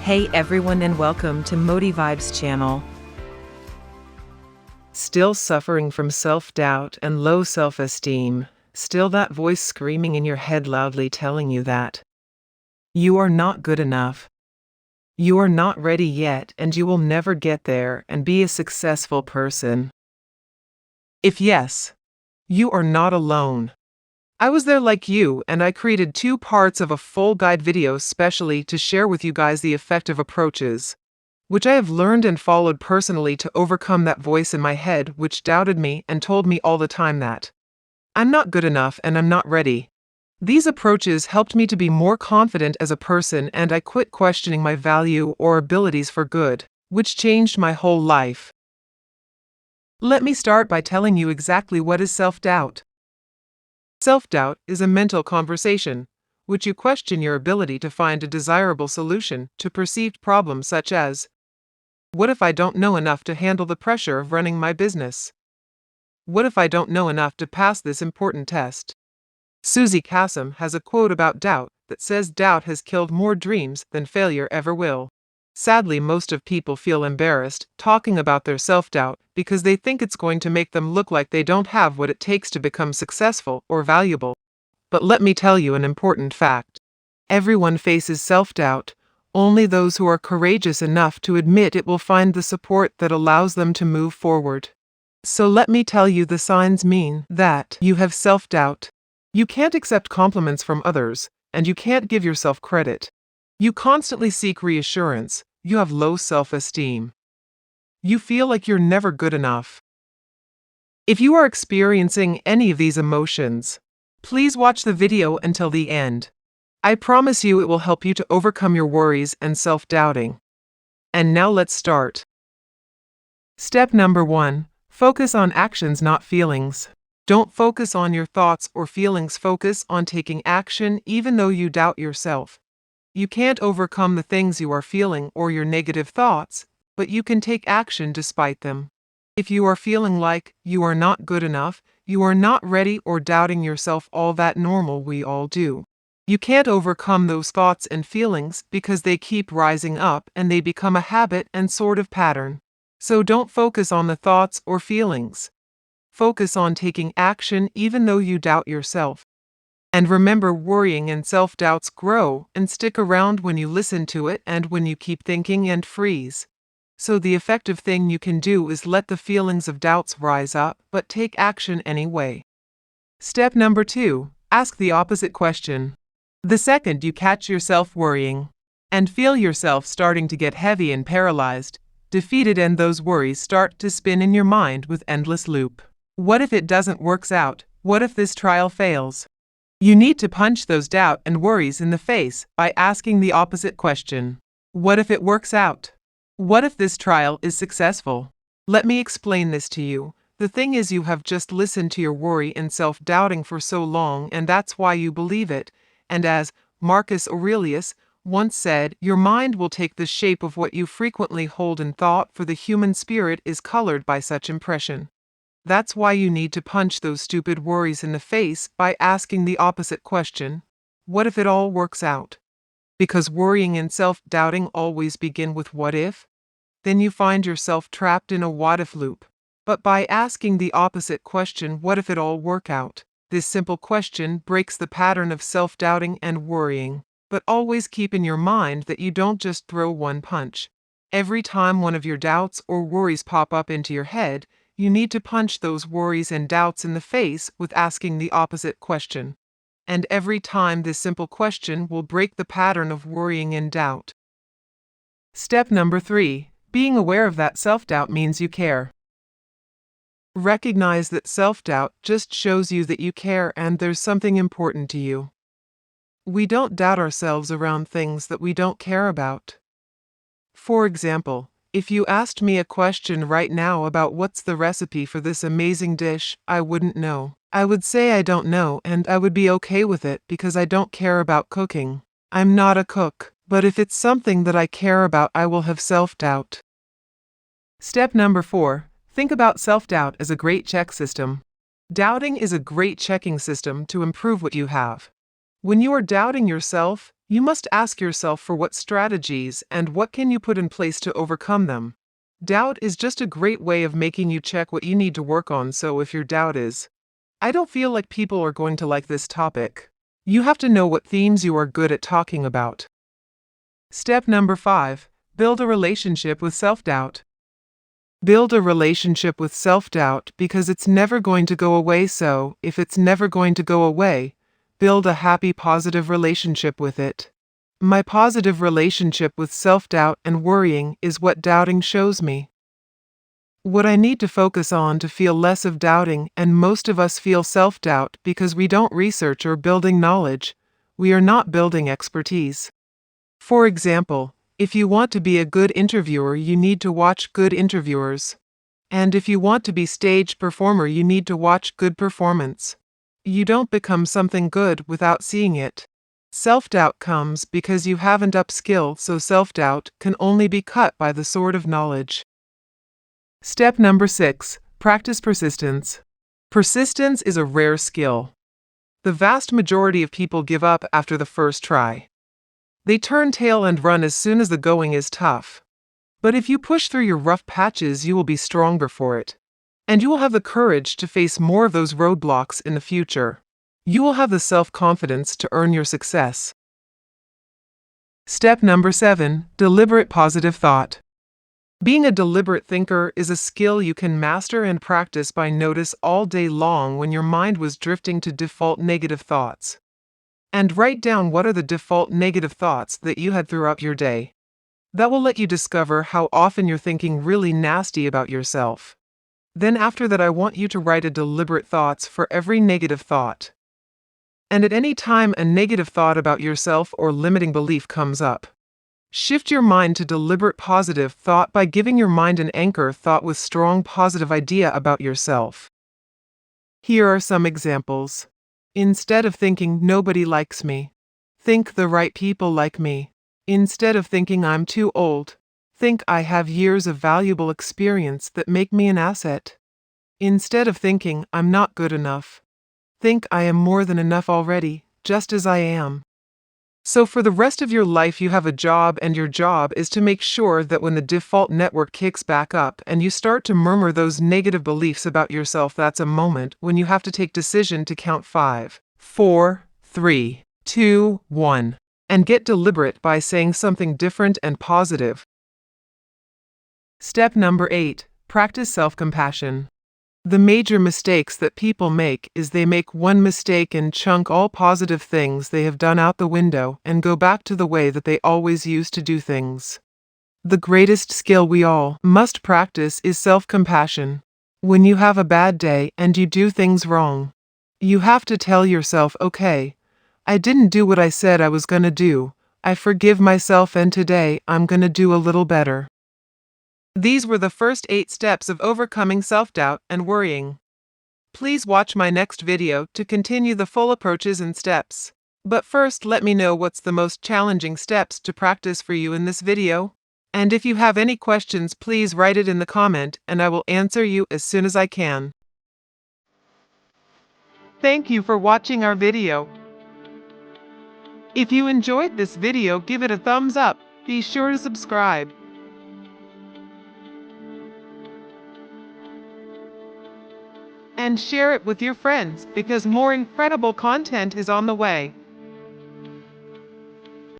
Hey everyone and welcome to Moti Vibes channel. Still suffering from self-doubt and low self-esteem, still that voice screaming in your head loudly telling you that you are not good enough. You are not ready yet and you will never get there and be a successful person. If yes, you are not alone. I was there like you, and I created 2 parts of a full guide video specially to share with you guys the effective approaches, which I have learned and followed personally to overcome that voice in my head which doubted me and told me all the time that I'm not good enough and I'm not ready. These approaches helped me to be more confident as a person, and I quit questioning my value or abilities for good, which changed my whole life. Let me start by telling you exactly what is self-doubt. Self-doubt is a mental conversation, which you question your ability to find a desirable solution to perceived problems such as, what if I don't know enough to handle the pressure of running my business? What if I don't know enough to pass this important test? Susie Kassem has a quote about doubt that says doubt has killed more dreams than failure ever will. Sadly, most of people feel embarrassed talking about their self-doubt because they think it's going to make them look like they don't have what it takes to become successful or valuable. But let me tell you an important fact. Everyone faces self-doubt. Only those who are courageous enough to admit it will find the support that allows them to move forward. So let me tell you the signs mean that you have self-doubt. You can't accept compliments from others, and you can't give yourself credit. You constantly seek reassurance. You have low self-esteem. You feel like you're never good enough. If you are experiencing any of these emotions, please watch the video until the end. I promise you it will help you to overcome your worries and self-doubting. And now let's start. Step number 1. Focus on actions, not feelings. Don't focus on your thoughts or feelings. Focus on taking action even though you doubt yourself. You can't overcome the things you are feeling or your negative thoughts, but you can take action despite them. If you are feeling like you are not good enough, you are not ready, or doubting yourself, all that normal, we all do. You can't overcome those thoughts and feelings because they keep rising up and they become a habit and sort of pattern. So don't focus on the thoughts or feelings. Focus on taking action even though you doubt yourself. And remember, worrying and self-doubts grow and stick around when you listen to it and when you keep thinking and freeze. So the effective thing you can do is let the feelings of doubts rise up, but take action anyway. Step number 2. Ask the opposite question. The second you catch yourself worrying and feel yourself starting to get heavy and paralyzed, defeated, and those worries start to spin in your mind with endless loop. What if it doesn't work out? What if this trial fails? You need to punch those doubt and worries in the face by asking the opposite question. What if it works out? What if this trial is successful? Let me explain this to you. The thing is, you have just listened to your worry and self-doubting for so long, and that's why you believe it. And as Marcus Aurelius once said, your mind will take the shape of what you frequently hold in thought, for the human spirit is colored by such impression. That's why you need to punch those stupid worries in the face by asking the opposite question. What if it all works out? Because worrying and self-doubting always begin with what if? Then you find yourself trapped in a what if loop. But by asking the opposite question, what if it all work out? This simple question breaks the pattern of self-doubting and worrying. But always keep in your mind that you don't just throw one punch. Every time one of your doubts or worries pop up into your head, you need to punch those worries and doubts in the face with asking the opposite question. And every time, this simple question will break the pattern of worrying and doubt. Step number 3. Being aware of that self-doubt means you care. Recognize that self-doubt just shows you that you care and there's something important to you. We don't doubt ourselves around things that we don't care about. For example, if you asked me a question right now about what's the recipe for this amazing dish, I wouldn't know. I would say I don't know, and I would be okay with it because I don't care about cooking. I'm not a cook. But if it's something that I care about, I will have self-doubt. Step number 4. Think about self-doubt as a great check system. Doubting is a great checking system to improve what you have. When you are doubting yourself, You must ask yourself for what strategies and what can you put in place to overcome them. Doubt is just a great way of making you check what you need to work on. So if your doubt is, I don't feel like people are going to like this topic, you have to know what themes you are good at talking about. Step number 5. Build a relationship with self-doubt. Build a relationship with self-doubt because it's never going to go away. So, if it's never going to go away, build a happy, positive relationship with it. My positive relationship with self-doubt and worrying is what doubting shows me. What I need to focus on to feel less of doubting, and most of us feel self-doubt because we don't research or building knowledge. We are not building expertise. For example, if you want to be a good interviewer, you need to watch good interviewers. And if you want to be stage performer, you need to watch good performance. You don't become something good without seeing it. Self-doubt comes because you haven't upskilled, so self-doubt can only be cut by the sword of knowledge. Step number 6. Practice persistence. Persistence is a rare skill. The vast majority of people give up after the first try. They turn tail and run as soon as the going is tough. But if you push through your rough patches, you will be stronger for it. And you will have the courage to face more of those roadblocks in the future. You will have the self-confidence to earn your success. Step number 7. Deliberate positive thought. Being a deliberate thinker is a skill you can master and practice by notice all day long when your mind was drifting to default negative thoughts. And write down what are the default negative thoughts that you had throughout your day. That will let you discover how often you're thinking really nasty about yourself. Then after that, I want you to write a deliberate thoughts for every negative thought. And at any time a negative thought about yourself or limiting belief comes up, shift your mind to deliberate positive thought by giving your mind an anchor thought with strong positive idea about yourself. Here are some examples. Instead of thinking nobody likes me, think the right people like me. Instead of thinking I'm too old, think I have years of valuable experience that make me an asset. Instead of thinking I'm not good enough, think I am more than enough already, just as I am. So for the rest of your life you have a job, and your job is to make sure that when the default network kicks back up and you start to murmur those negative beliefs about yourself, that's a moment when you have to take decision to count 5, 4, 3, 2, 1, and get deliberate by saying something different and positive. Step number 8. Practice self-compassion. The major mistakes that people make is they make one mistake and chunk all positive things they have done out the window and go back to the way that they always used to do things. The greatest skill we all must practice is self-compassion. When you have a bad day and you do things wrong, you have to tell yourself, okay, I didn't do what I said I was gonna do. I forgive myself, and today I'm gonna do a little better. These were the first 8 steps of overcoming self-doubt and worrying. Please watch my next video to continue the full approaches and steps. But first, let me know what's the most challenging steps to practice for you in this video. And if you have any questions, please write it in the comment and I will answer you as soon as I can. Thank you for watching our video. If you enjoyed this video, give it a thumbs up. Be sure to subscribe and share it with your friends because more incredible content is on the way.